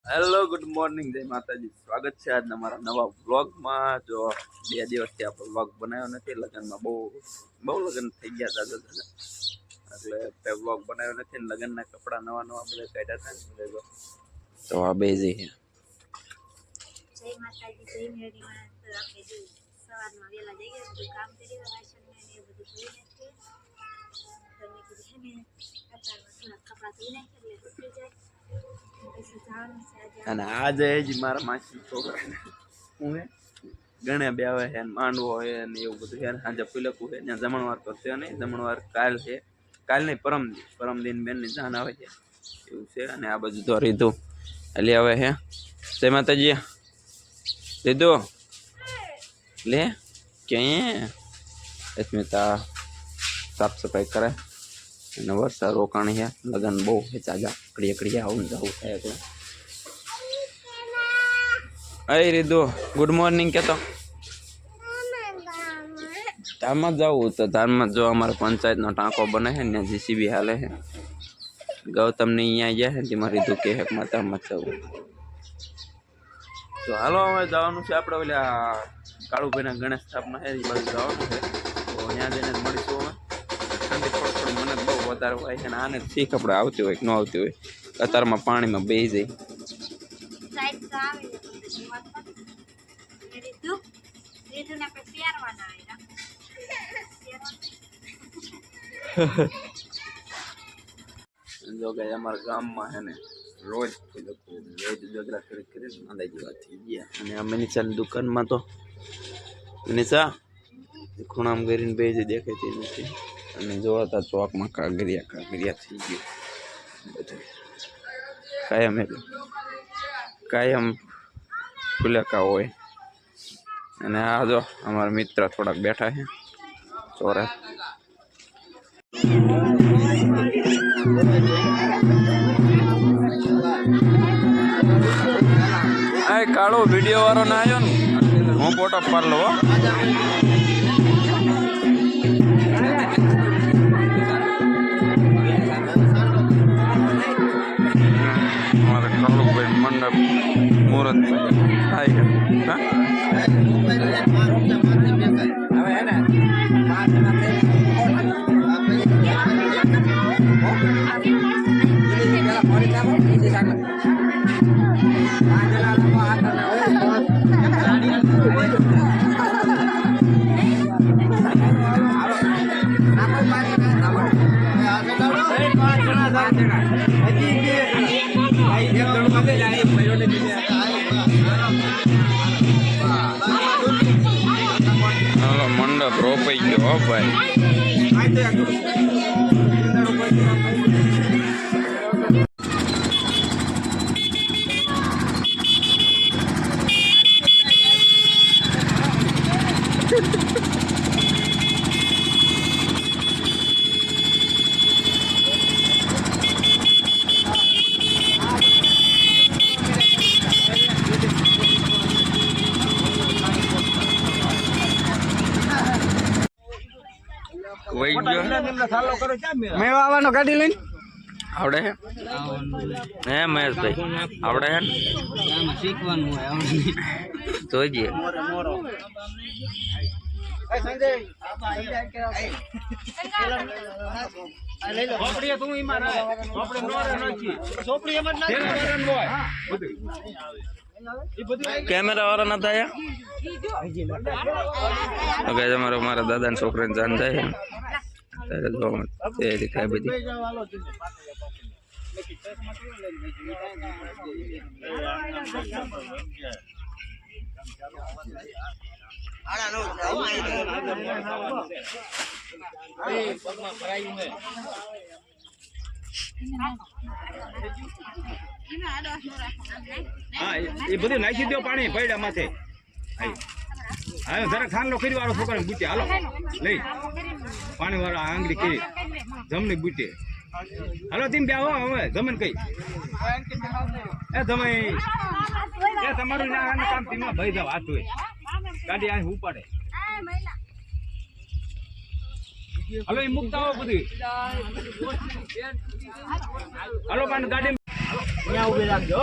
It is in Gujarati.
હેલો ગુડ મોર્નિંગ જય માતાજી સ્વાગત છે આજના મારા નવા વ્લોગમાં જો 2 દિવસથી આપણો વ્લોગ બનાવ્યો નથી લગનમાં બહુ લગન થઈ ગયા દાદા એટલે તે વ્લોગ બનાવ્યો નથી ને લગનના કપડા નવા બધા કાઢ્યા હતા ને તો આ બેઝી છે જય માતાજી જય મેળીમાં તો આપણે જો સવારમાં વેલા જઈએ બધું કામ કરી વાસણ ને એ બધું ધોઈ નાખીએ તો મેં કીધું છે ને અત્યારમાં થોડા કપડાં ધોઈ નાખીએ એટલે સુકી જાય પછી જવાનું છે આજે અને આજે જ મારા માસી છોકરા હું હે ગણે બે આવે છે માંડવો હોય ને એવું બધું છે સાંજે પુલકું છે ત્યાં જમણવાર તો છે નહીં જમણવાર કાલ છે કાલ નહીં પરમદિન બેનની જાન આવે છે એવું છે અને આ બધું તો રીધું એટલે આવે છે જય માતાજી લીધું લે ક્યાં સ્મિતા સાફ સફાઈ કરે અને વરસાદ રોકાણી છે લગન બહુ છે ચાજા કડીએ આવું જવું થાય એટલે અરે રીધુ ગુડ મોર્નિંગ કેતો ધામમાં જવું તો ધામમાં જો અમારે પંચાયતનો ટાંકો બને છે ને જીસીબી હાલે છે ગૌતમને અહીંયા ગયા છે તેમાં રીધુ કે ધામમાં જવું તો હાલો હવે જવાનું છે આપણે ઓલા કાળુભાઈના ગણેશ સ્થાપના છે એ બાજુ જવાનું છે તો ત્યાં જઈને મળીશું અમે ઠંડી થોડી મને બહુ વધારે હોય છે ને આને શીખ આપણે આવતી હોય કે ન આવતી હોય કતારમાં પાણીમાં બેસી જાય જો કે અમારા ગામમાં છે ને રોજ જગડા કરી માંદા જેવા થઈ ગયા અને આ મનીષાની દુકાનમાં તો મનીષા ખૂણામાં કરીને બે જે દેખાતી નથી અને જોવાતા ચોકમાં કાગરિયા થઈ ગયું બધું કાયમ ફુલેકા હોય અને આ જો અમારા મિત્ર થોડાક બેઠા છે ચોરા આ કાળો વિડીયો વાળો ના આવ્યો ને હું ફોટો પાડ લો અમારે કાળુભાઈ મંડપ મુહૂર્ત થાય મંડપ રોપાઈ ગયો ભાઈ આવવાનો ગાડી લઈને આવડે હે મહેશભાઈ આવડે હે શીખવાનું જોઈજે કેમેરા વાળા નતા આયા મારા દાદા છોકરાને જાન થાય ત્યારે જોવા તૈયારી થાય બધી હા એ બધું નાખી દો પાણી પૈડા માથે હાલો જરા ખાંડલો કરી વાળો છોકરાને બુટે હાલો લઈ પાણી વાળા આંગળી કરી જમણી બુટે હાલો તેમ બે હવે જમન કઈ એ તમે એ તમારું કામ તેમાં ભાઈ જાવ હાથ હોય ગાડી અહીં ઉપાડે હાલો એ મુકતા હો બધું હાલો પણ ગાડી ત્યાં ઉભી રાખજો